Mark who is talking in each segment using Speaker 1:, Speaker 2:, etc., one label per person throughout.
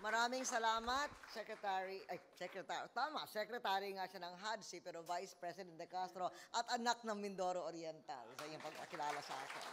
Speaker 1: Maraming salamat, Secretary nga siya ng HADSI, pero Vice President De Castro at anak ng Mindoro Oriental sa inyong pagkakilala sa akin.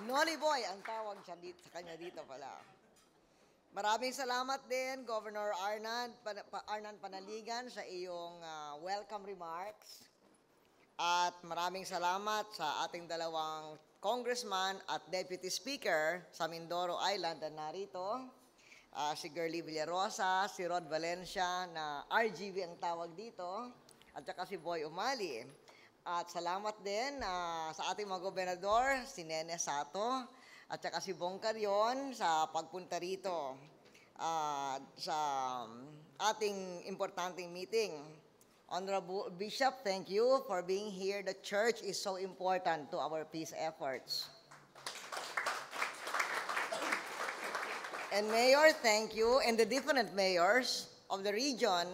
Speaker 1: Noli Boy, ang tawag siya sa kanya dito pala. Maraming salamat din, Governor Arnan Panaligan, sa iyong welcome remarks. At maraming salamat sa ating dalawang Congressman at Deputy Speaker sa Mindoro Island na narito. Si Girlie Villarosa, si Rod Valencia na RGV ang tawag dito, at saka si Boy Umali. At salamat din sa ating mga gobernador, si Nene Sato, at saka si Bong Carion sa pagpunta rito sa ating importanteng meeting. Honorable Bishop, thank you for being here. The church is so important to our peace efforts. And Mayor, thank you, and the different mayors of the region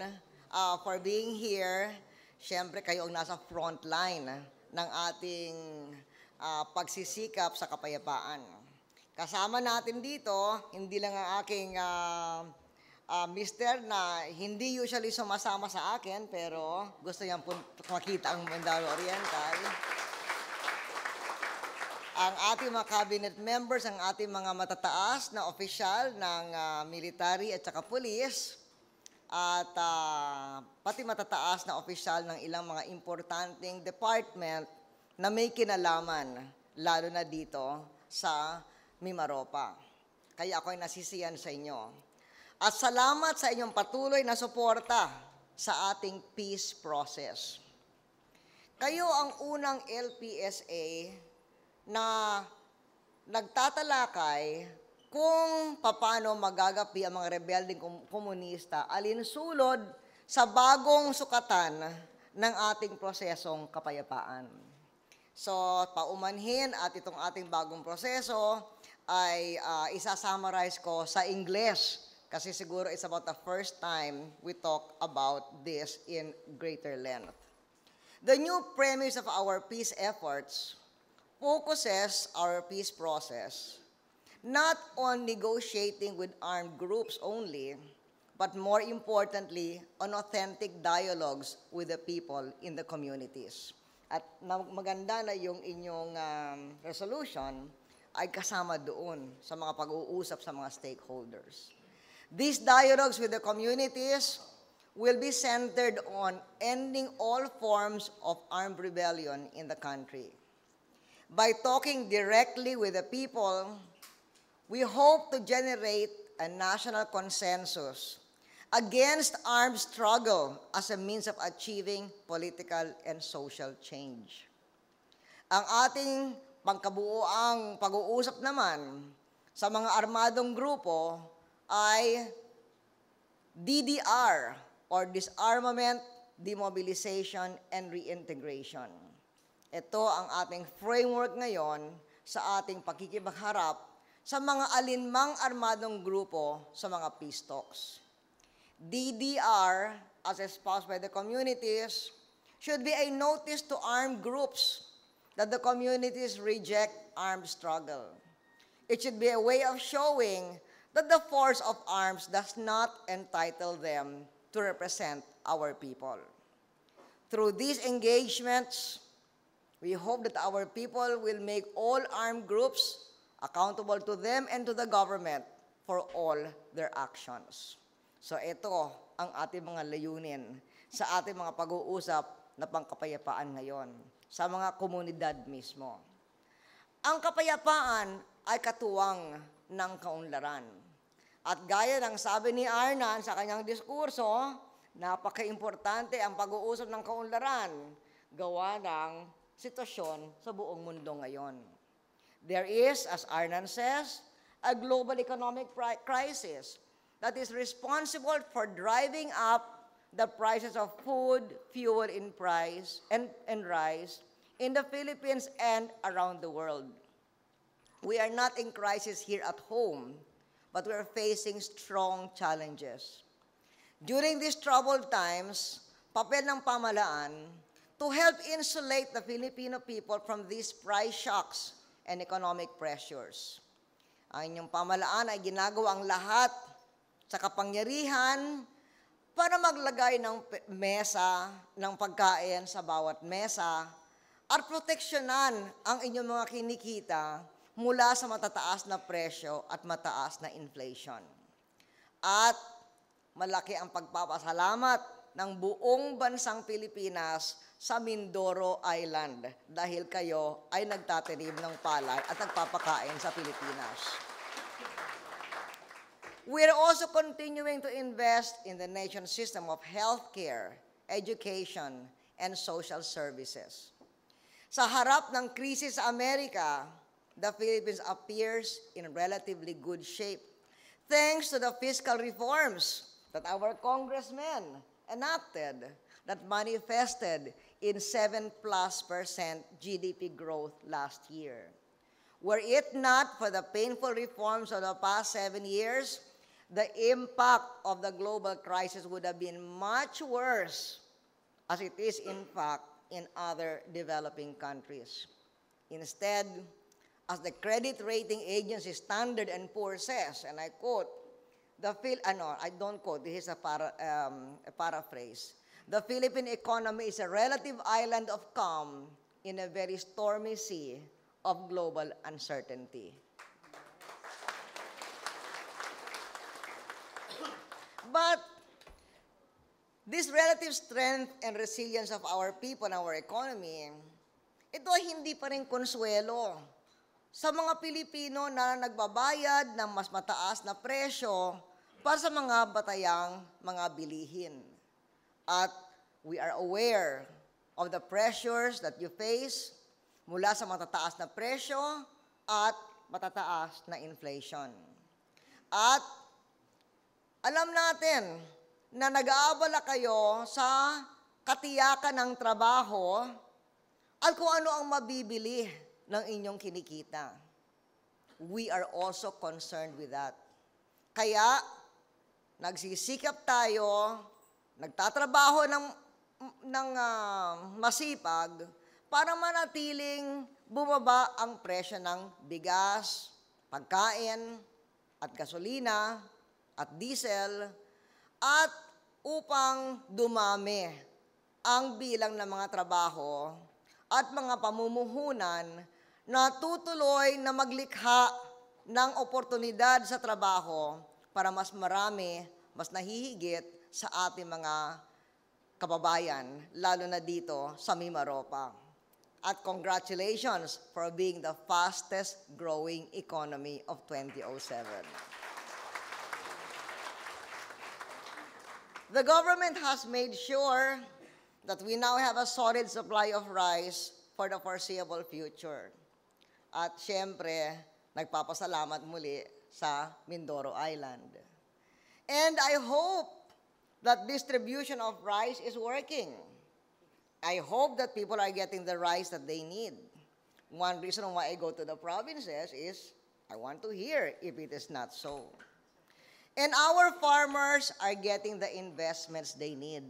Speaker 1: for being here. Siyempre, kayo ang nasa front line ng ating pagsisikap sa kapayapaan. Kasama natin dito, hindi lang ang aking mister na hindi usually sumasama sa akin, pero gusto niyang makita ang Mindoro Oriental. Ang ating mga cabinet members, ang ating mga matataas na opisyal ng military at saka police, at pati matataas na opisyal ng ilang mga importanteng department na may kinalaman, lalo na dito sa Mimaropa. Kaya ako'y nasisiyan sa inyo. At salamat sa inyong patuloy na suporta sa ating peace process. Kayo ang unang LPSA na nagtatalakay kung paano magagapi ang mga rebelding komunista alinsulod sa bagong sukatan ng ating prosesong kapayapaan. So, paumanhin at itong ating bagong proseso ay isa-summarize ko sa Ingles kasi siguro it's about the first time we talk about this in greater length. The new premise of our peace efforts focuses our peace process not on negotiating with armed groups only, but more importantly, on authentic dialogues with the people in the communities. At maganda na yung inyong resolution ay kasama doon sa mga pag-uusap sa mga stakeholders. These dialogues with the communities will be centered on ending all forms of armed rebellion in the country. By talking directly with the people, we hope to generate a national consensus against armed struggle as a means of achieving political and social change. Ang ating pangkabuoang pag-uusap naman sa mga armadong grupo ay DDR, or Disarmament, Demobilization, and Reintegration. Ito ang ating framework ngayon sa ating pakikipagharap sa mga alinmang armadong grupo sa mga peace talks. DDR, as espoused by the communities, should be a notice to armed groups that the communities reject armed struggle. It should be a way of showing that the force of arms does not entitle them to represent our people. Through these engagements, we hope that our people will make all armed groups accountable to them and to the government for all their actions. So ito ang ating mga layunin sa ating mga pag-uusap na pangkapayapaan ngayon sa mga komunidad mismo. Ang kapayapaan ay katuwang ng kaunlaran. At gaya ng sabi ni Arnan sa kanyang diskurso, napaka-importante ang pag-uusap ng kaunlaran gawa ng sitwasyon sa buong mundo ngayon. There is, as Arnan says, a global economic crisis that is responsible for driving up the prices of food, fuel in price, and rice in the Philippines and around the world. We are not in crisis here at home, but we are facing strong challenges. During these troubled times, papel ng pamahalaan to help insulate the Filipino people from these price shocks and economic pressures. Ang inyong pamahalaan ay ginagawa ang lahat sa kapangyarihan para maglagay ng mesa, ng pagkain sa bawat mesa at proteksyonan ang inyong mga kinikita mula sa matataas na presyo at mataas na inflation. At malaki ang pagpapasalamat ng buong bansang Pilipinas sa Mindoro Island dahil kayo ay nagtatanim ng palay at nagpapakain sa Pilipinas. We are also continuing to invest in the nation's system of healthcare, education, and social services. Sa harap ng krisis sa Amerika, the Philippines appears in relatively good shape thanks to the fiscal reforms that our congressmen enacted that manifested in 7+% GDP growth last year. Were it not for the painful reforms of the past 7 years, the impact of the global crisis would have been much worse, as it is in fact in other developing countries. Instead, as the credit rating agency Standard & Poor's says, and I quote, I don't quote, this is a paraphrase. The Philippine economy is a relative island of calm in a very stormy sea of global uncertainty. But this relative strength and resilience of our people and our economy, ito ay hindi pa rin konsuelo sa mga Pilipino na nagbabayad ng mas mataas na presyo para sa mga batayang mga bilihin. At we are aware of the pressures that you face mula sa matataas na presyo at matataas na inflation. At alam natin na nag-aabala kayo sa katiyakan ng trabaho at kung ano ang mabibili ng inyong kinikita. We are also concerned with that. Kaya, nagsisikap tayo, nagtatrabaho ng masipag para manatiling bumaba ang presyo ng bigas, pagkain, at gasolina, at diesel, at upang dumami ang bilang ng mga trabaho at mga pamumuhunan na tutuloy na maglikha ng oportunidad sa trabaho para mas marami, mas nahihigit sa ating mga kababayan, lalo na dito sa Mimaropa. At congratulations for being the fastest growing economy of 2007. The government has made sure that we now have a solid supply of rice for the foreseeable future. At siyempre, nagpapasalamat muli sa Mindoro Island. And I hope that distribution of rice is working. I hope that people are getting the rice that they need. One reason why I go to the provinces is I want to hear if it is not so. And our farmers are getting the investments they need.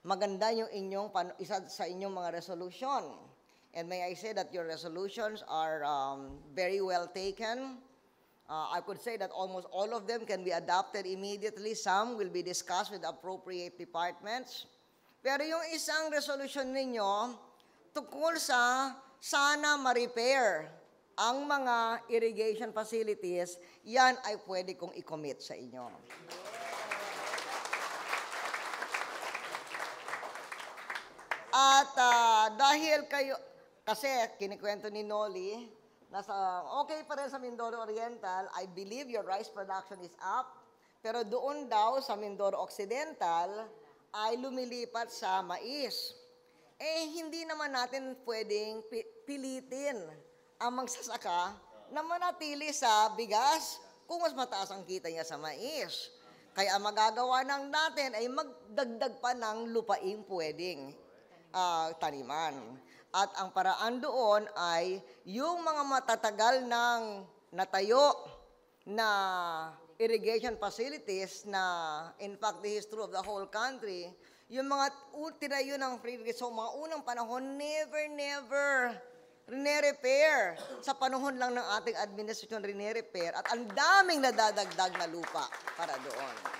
Speaker 1: Maganda yung isa sa inyong mga resolution. And may I say that your resolutions are very well taken. I could say that almost all of them can be adopted immediately. Some will be discussed with appropriate departments. Pero yung isang resolution ninyo tungkol sa sana ma-repair ang mga irrigation facilities, yan ay pwede kong i-commit sa inyo. At dahil kayo, kasi kinikwento ni Noli, okay pa rin sa Mindoro Oriental, I believe your rice production is up, pero doon daw sa Mindoro Occidental ay lumilipat sa mais. Hindi naman natin pwedeng pilitin ang magsasaka na manatili sa bigas kung mas mataas ang kita niya sa mais. Kaya ang magagawa ng natin ay magdagdag pa ng lupaing pwedeng taniman. At ang paraan doon ay yung mga matatagal ng natayo na irrigation facilities na in fact this is true of the whole country, yung mga tinayo ng free irrigation, mga unang panahon, never rine-repair. Sa panahon lang ng ating administrasyon, rine-repair. At ang daming nadadagdag na lupa para doon.